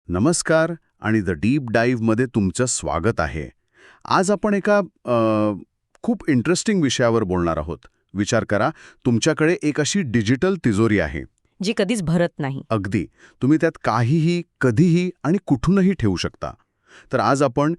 नमस्कार आणि the deep डाईव्हमध्ये तुमचं स्वागत आहे. आज आपण एका खूप इंटरेस्टिंग विषयावर बोलणार आहोत. विचार करा, तुमच्याकडे एक अशी डिजिटल तिजोरी आहे. जी कधीच भरत नाही. अगदी. तुम्ही त्यात काहीही, कधीही आणि कुठूनही ठेवू शकता. तर आज आपण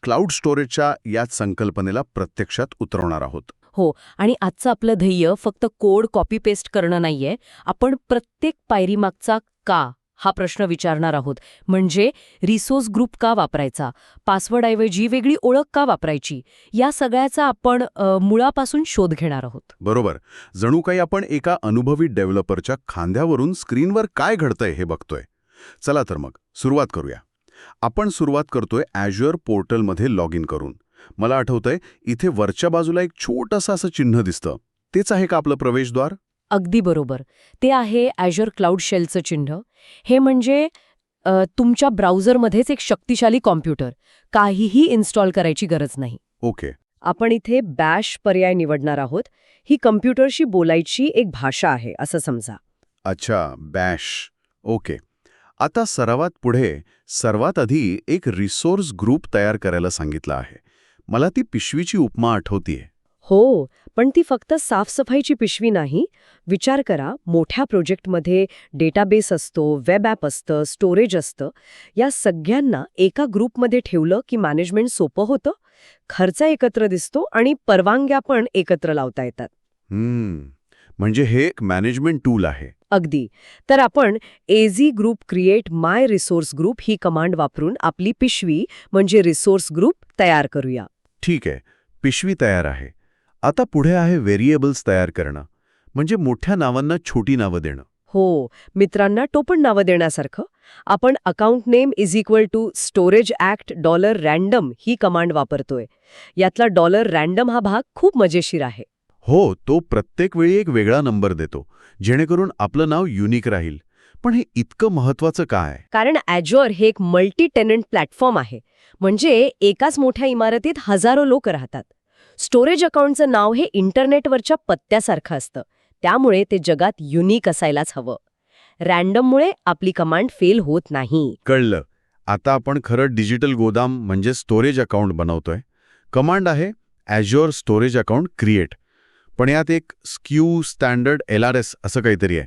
क्लाउड स्टोरेजच्या याच संकल्पनेला प्रत्यक्षात उतरवणार आहोत. हो, आणि आजचं आपलं ध्येय फक्त कोड कॉपी पेस्ट करणं नाहीये. आपण प्रत्येक पायरीमागचा का हा प्रश्न विचारणार आहोत. म्हणजे रिसोर्स ग्रुप का वापरायचा, पासवर्डऐवजी वेगळी ओळख का वापरायची, या सगळ्याचा आपण मुळापासून शोध घेणार आहोत. बरोबर. जणू काही आपण एका अनुभवी डेव्हलपरच्या खांद्यावरून स्क्रीनवर काय घडतंय हे बघतोय. चला तर मग सुरुवात करूया. आपण सुरुवात करतोय Azure पोर्टलमध्ये लॉग इन करून. मला आठवतंय, इथे वरच्या बाजूला एक छोटंसं असं चिन्ह दिसतं. तेच आहे का आपलं प्रवेशद्वार? अगदी बरोबर. ते आहे Azure क्लाउड शेलचं चिन्ह. हे म्हणजे तुमच्या ब्राउझरमध्येच एक शक्तिशाली कॉम्प्युटर. काहीही इन्स्टॉल करायची गरज नाही. ओके. आपण इथे बॅश पर्याय निवडणार आहोत. ही कम्प्युटरशी बोलायची एक भाषा आहे असं समजा. अच्छा, बॅश. ओके. आता सरावात पुढे सर्वात आधी एक रिसोर्स ग्रुप तयार करायला सांगितलं आहे. मला ती पिशवीची उपमा आठवतीये. हो, पण ती फक्त साफसफाईची पिशवी नाही. विचार करा, मोठ्या प्रोजेक्टमध्ये डेटाबेस असतो, वेब ॲप असतं, स्टोरेज असतं. या सगळ्यांना एका ग्रुपमध्ये ठेवलं की मॅनेजमेंट सोपं होतं, खर्च एकत्र दिसतो आणि परवानग्या पण एकत्र लावता येतात. म्हणजे हे एक मॅनेजमेंट टूल आहे. अगदी. तर आपण एझी ग्रुप क्रिएट माय रिसोर्स ग्रुप ही कमांड वापरून आपली पिशवी म्हणजे रिसोर्स ग्रुप तयार करूया. ठीक आहे, पिशवी तयार आहे. आता पुढे आहे व्हेरिएबल्स तयार करणं, म्हणजे मोठ्या नावांना छोटी नावं देणं. हो, मित्रांना टोपण नावं देण्यासारखं. आपण account name = storage act $random ही कमांड वापरतोय. यातला $रँडम हा भाग खूप मजेशीर आहे. हो, तो प्रत्येक वेळी एक वेगळा नंबर देतो, जेणेकरून आपलं नाव युनिक राहील. पण हे इतकं महत्वाचं काय? कारण Azure हे एक मल्टी टेनंट प्लॅटफॉर्म आहे. म्हणजे एकाच मोठ्या इमारतीत हजारो लोक राहतात. स्टोरेज अकाउंटचं नाव हे इंटरनेटवरच्या पत्त्यासारखं असतं. त्यामुळे ते जगात युनिक असायलाच हवं. रँडममुळे आपली कमांड फेल होत नाही. कळलं. आता आपण खरं डिजिटल गोदाम म्हणजे स्टोरेज अकाउंट बनवतोय. कमांड आहे Azure स्टोरेज अकाउंट क्रिएट. पण यात एक स्क्यू स्टँडर्ड LRS असं काहीतरी आहे.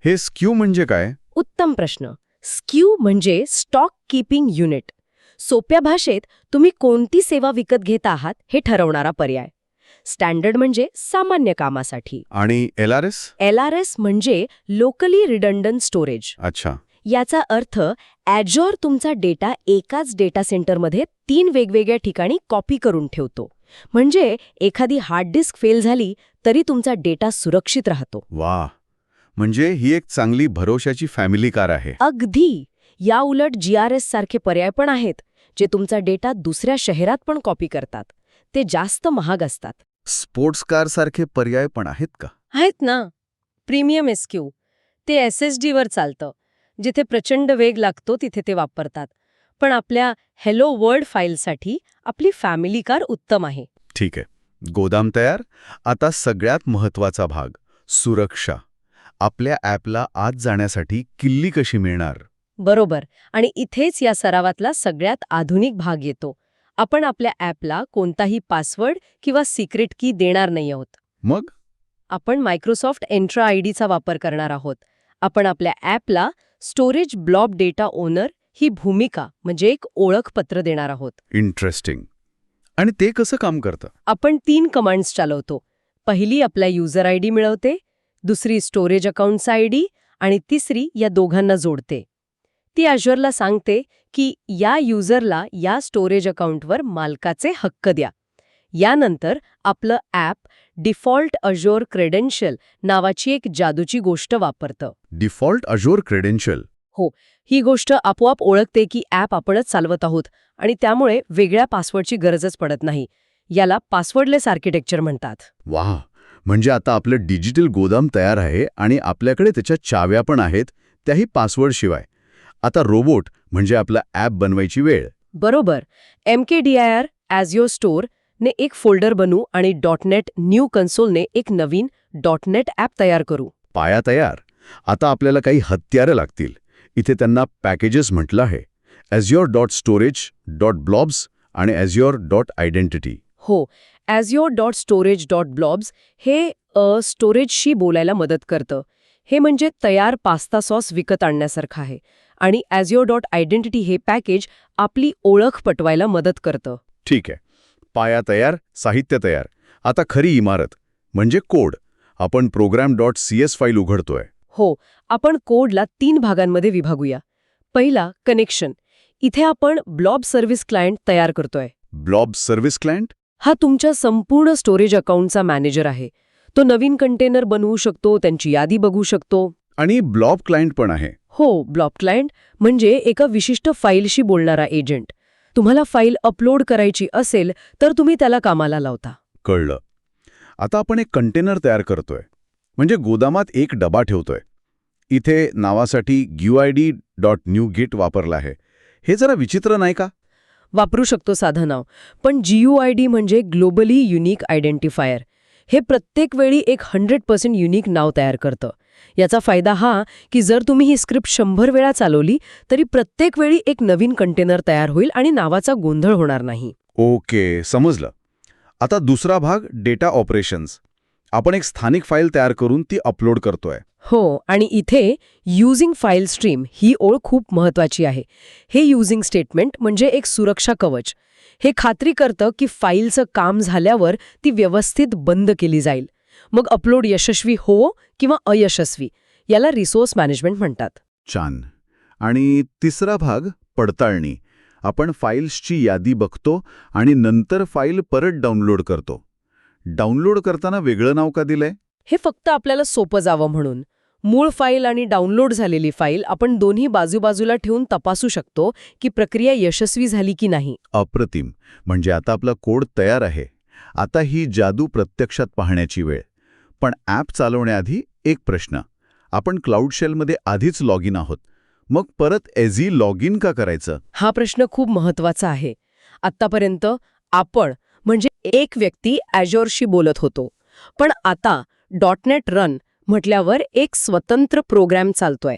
हे स्क्यू म्हणजे काय? उत्तम प्रश्न. स्क्यू म्हणजे स्टॉक कीपिंग युनिट. सोप्या भाषेत तुम्ही कोणती सेवा विकत घेत आहात हे ठरवणारा पर्याय. स्टँडर्ड म्हणजे सामान्य कामासाठी. आणि LRS? LRS म्हणजे लोकली रिडंडंट स्टोरेज. अच्छा. याचा अर्थ Azure तुमचा डेटा एकाच डेटा सेंटरमध्ये 3 वेगवेगळ्या ठिकाणी कॉपी करून ठेवतो. म्हणजे एखादी हार्ड डिस्क फेल झाली तरी तुमचा डेटा सुरक्षित राहतो. वाह, म्हणजे ही एक चांगली भरोशाची फॅमिली कार आहे. अगदी. या उलट GRS सारखे पर्याय पण आहेत, जे तुमचा डेटा दुसऱ्या शहरात पण कॉपी करतात. ते जास्त महाग असतात. स्पोर्ट्स कार सारखे पर्याय पण आहेत का? आहेत ना. प्रीमियम SQ ते SSD वर चालतं. जिथे प्रचंड वेग लागतो तिथे ते वापरतात. पण आपल्या हॅलो वर्ल्ड फाईलसाठी आपली फॅमिली कार उत्तम आहे. ठीक आहे. गोदाम तयार. आता सगळ्यात महत्वाचा भाग, सुरक्षा. आपल्या ॲपला आत जाण्यासाठी किल्ली कशी मिळणार? बरोबर. आणि इथेच या सरावातला सगळ्यात आधुनिक भाग येतो. आपण आपल्या ॲपला कोणताही पासवर्ड किंवा सिक्रेट की देणार नाही आहोत. मग आपण मायक्रोसॉफ्ट एंट्रा आयडीचा वापर करणार आहोत. आपण आपल्या ॲपला स्टोरेज ब्लॉब डेटा ओनर ही भूमिका म्हणजे एक ओळखपत्र देणार आहोत. इंटरेस्टिंग. आणि ते कसं काम करतं? आपण 3 कमांड्स चालवतो. पहिली आपला युजर आयडी मिळवते, दुसरी स्टोरेज अकाउंटचा आयडी आणि तिसरी या दोघांना जोडते. ती Azureला सांगते की या युजरला या स्टोरेज अकाउंटवर मालकाचे हक्क द्या. यानंतर आपलं ॲप डिफॉल्ट Azure क्रेडेन्शियल नावाची एक जादूची गोष्ट वापरतं. Default Azure credential? हो, ही गोष्ट आपोआप ओळखते की ॲप आपणच चालवत आहोत आणि त्यामुळे वेगळ्या पासवर्डची गरजच पडत नाही. याला पासवर्डलेस आर्किटेक्चर म्हणतात. वाह, म्हणजे आता आपलं डिजिटल गोदाम तयार आहे आणि आपल्याकडे त्याच्या चाव्या पण आहेत, त्याही पासवर्डशिवाय. आता रोबोट म्हणजे आपला ॲप बनवायची वेळ. बरोबर. MKDIR Azure स्टोर ने एक फोल्डर बनवू आणि .NET न्यू कन्सोलने एक नवीन .NET ॲप तयार करू. पाया तयार. आता आपल्याला काही हत्यारं लागतील. इथे त्यांना पॅकेजेस म्हटलं आहे. azure.storage.blobs आणि azure.identity. हो, azure.storage.blobs हे स्टोरेजशी बोलायला मदत करतं. हे म्हणजे तयार पास्ता सॉस विकत आणण्यासारखं आहे. आणि azure.identity हे पॅकेज आपली ओळख पटवायला मदत करतं. ठीक आहे. पाया तयार, साहित्य तयार. आता खरी इमारत म्हणजे कोड. आपण program.cs फाईल उघडतोय. हो, आपण कोडला 3 भागांमध्ये विभागूया. पहिला, कनेक्शन. इथे आपण ब्लॉब सर्व्हिस क्लायंट तयार करतोय. Blob service client? हा तुमच्या संपूर्ण स्टोरेज अकाउंटचा मॅनेजर आहे. तो नवीन कंटेनर बनवू शकतो, त्यांची यादी बघू शकतो. आणि ब्लॉब क्लायंट पण आहे. हो, ब्लॉब क्लायंट म्हणजे एका विशिष्ट फाईलशी बोलणारा एजंट. तुम्हाला फाईल अपलोड करायची असेल तर तुम्ही त्याला कामाला लावता. कळलं. आता आपण एक कंटेनर तयार करतोय. म्हणजे गोदामात एक डबा ठेवतोय. इथे नावासाठी guid.NuGet वापरला आहे. हे जरा विचित्र नाही का? वापरू शकतो साधं नाव. पण GUID म्हणजे ग्लोबली युनिक आयडेंटिफायर. हे प्रत्येक वेळी एक 100% युनिक नाव तयार करतं. याचा फायदा हा की जर तुम्ही ही स्क्रिप्ट 100 वेळा चालवली तरी प्रत्येक वेळी एक नवीन कंटेनर तयार होईल आणि नावाचा गोंधळ होणार नाही. ओके, समजलं. आता दुसरा भाग, डेटा ऑपरेशन्स. आपण एक स्थानिक फाईल तयार करून ती अपलोड करतोय. हो, आणि इथे युजिंग फाईल स्ट्रीम ही ओळ खूप महत्वाची आहे. हे युजिंग स्टेटमेंट म्हणजे एक सुरक्षा कवच. हे खात्री करतं की फाईलचं काम झाल्यावर ती व्यवस्थित बंद केली जाईल. मग अपलोड यशस्वी हो किंवा अयशस्वी, याला रिसोर्स मॅनेजमेंट म्हणतात. छान. आणि तिसरा भाग, पडताळणी. आपण फाईल्सची यादी बघतो आणि नंतर फाईल परत डाउनलोड करतो. डाउनलोड करताना वेगळं नाव का दिलंय? हे फक्त आपल्याला सोपं जावं म्हणून. मूळ फाईल आणि डाउनलोड झालेली फाईल आपण दोन्ही बाजूबाजूला ठेवून तपासू शकतो की प्रक्रिया यशस्वी झाली की नाही. अप्रतिम. म्हणजे आता आपला कोड तयार आहे. आता ही जादू प्रत्यक्षात पाहण्याची वेळ. पण ॲप चालवण्याआधी एक प्रश्न. आपण क्लाउड शेलमध्ये आधीच लॉग इन आहोत. मग परत एझी लॉग इन का करायचं? हा प्रश्न खूप महत्वाचा आहे. आत्तापर्यंत आपण म्हणजे एक व्यक्ती Azureशी बोलत होतो. पण आता .NET रन म्हटल्यावर एक स्वतंत्र प्रोग्रॅम चालतोय.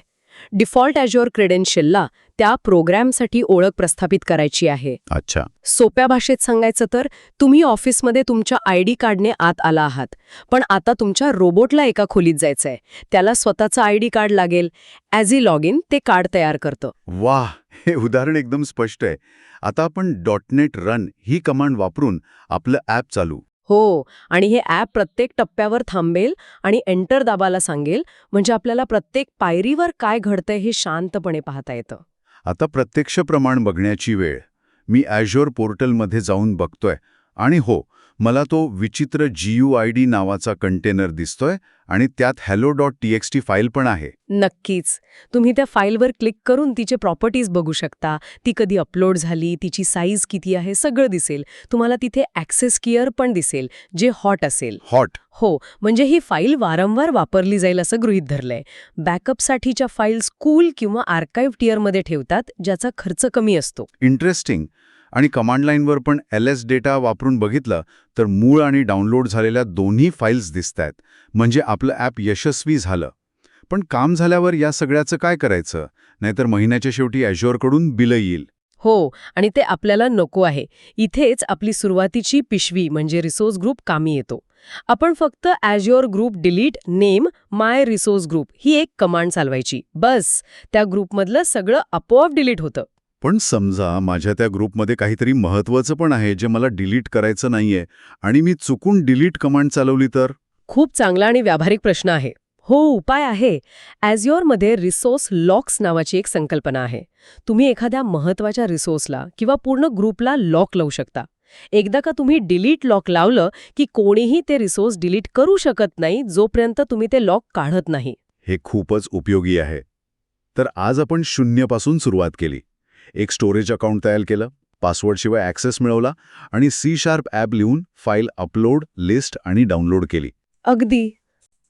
डिफॉल्ट Azure क्रेडेन्शियलला त्या प्रोग्रॅमसाठी ओळख प्रस्थापित करायची आहे. अच्छा. सोप्या भाषेत सांगायचं तर तुम्ही ऑफिसमध्ये तुमच्या ID कार्डने आत आला आहात. पण आता तुमच्या रोबोटला एका खोलीत जायचंय. त्याला स्वतःचं ID कार्ड लागेल. ॲज ई लॉग इन ते कार्ड तयार करतं. वाह, हे उदाहरण एकदम स्पष्ट आहे. आता आपण .NET रन ही कमांड वापरून आपलं ॲप चालू. हो, आणि हे ॲप प्रत्येक टप्प्यावर थांबेल आणि एंटर दाबायला सांगेल. म्हणजे आपल्याला प्रत्येक पायरीवर काय घडतंय हे शांतपणे पाहता येतं. आता प्रत्यक्ष प्रमाण बघण्याची वेळ. मी Azure पोर्टलमध्ये जाऊन बघतोय आणि हो, मला तो विचित्र GUID नावाचा कंटेनर दिसतोय आणि त्यात hello.txt फाईल पण आहे. नक्कीच. तुम्ही त्या फाईलवर क्लिक करून तिचे प्रॉपर्टीज बघू शकता. ती कधी अपलोड झाली, तिची साईज किती आहे, सगळं दिसेल. तुम्हाला तिथे ॲक्सेस कियर पण दिसेल, जे हॉट असेल. हॉट? हो, म्हणजे ही फाईल वारंवार वापरली जाईल असं गृहीत धरलंय. बॅकअपसाठीच्या फाईल्स कूल किंवा आर्काइव्ह टियरमध्ये ठेवतात, ज्याचा खर्च कमी असतो. इंटरेस्टिंग. आणि कमांड लाईनवर पण ls डेटा वापरून बघितलं तर मूळ आणि डाउनलोड झालेल्या दोन्ही फाईल्स दिसतायत. म्हणजे आपलं ॲप यशस्वी झालं. पण काम झाल्यावर या सगळ्याचं काय करायचं? नाहीतर महिन्याच्या शेवटी Azureकडून बिलं येईल. हो, आणि ते आपल्याला नको आहे. इथेच आपली सुरुवातीची पिशवी म्हणजे रिसोर्स ग्रुप कामी येतो. आपण फक्त Azure ग्रुप डिलीट नेम माय रिसोर्स ग्रुप ही एक कमांड चालवायची. बस, त्या ग्रुपमधलं सगळं आपोआप डिलीट होतं. पण समजा माझ्या त्या ग्रुपमध्ये काहीतरी महत्त्वाचं पण आहे जे मला डिलीट करायचं नाहीये आणि मी चुकून डिलीट कमांड चालवली तर? खूप चांगला आणि व्यावहारिक प्रश्न आहे. हो, उपाय आहे. Azureमध्ये रिसोर्स लॉक्स नावाची एक संकल्पना आहे. तुम्ही एखाद्या महत्त्वाच्या रिसोर्सला किंवा पूर्ण ग्रुपला लॉक लावू शकता. एकदा का तुम्ही डिलीट लॉक लावलं की कोणीही ते रिसोर्स डिलीट करू शकत नाही जोपर्यंत तुम्ही ते लॉक काढत नाही. हे खूपच उपयोगी आहे. तर आज आपण शून्यपासून सुरुवात केली. एक स्टोरेज अकाउंट तयार केलं, पासवर्डशिवाय ॲक्सेस मिळवला आणि C# ॲप लिहून फाईल अपलोड, लिस्ट आणि डाउनलोड केली. अगदी.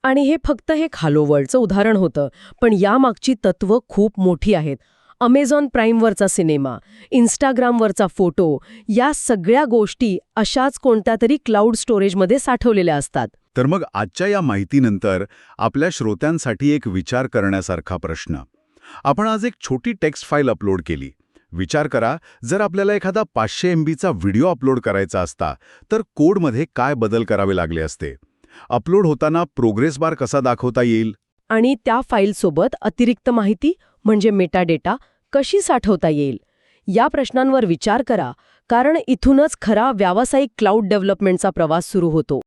आणि हे फक्त हे खालोवरचं उदाहरण होतं, पण यामागची तत्त्व खूप मोठी आहेत. Amazon प्राईमवरचा सिनेमा, Instagramवरचा फोटो, या सगळ्या गोष्टी अशाच कोणत्या तरी क्लाउड स्टोरेजमध्ये साठवलेल्या असतात. तर मग आजच्या या माहितीनंतर आपल्या श्रोत्यांसाठी एक विचार करण्यासारखा प्रश्न. आपण आज एक छोटी टेक्स्ट फाईल अपलोड केली. विचार करा, जर आपल्याला एखादा 500 MBचा व्हिडिओ अपलोड करायचा असता, तर कोडमध्ये काय बदल करावे लागले असते? अपलोड होताना प्रोग्रेस बार कसा दाखवता येईल? आणि त्या फाईलसोबत अतिरिक्त माहिती म्हणजे मेटाडेटा कशी साठवता येईल? या प्रश्नांवर विचार करा, कारण इथूनच खरा व्यावसायिक क्लाउड डेव्हलपमेंटचा प्रवास सुरू होतो.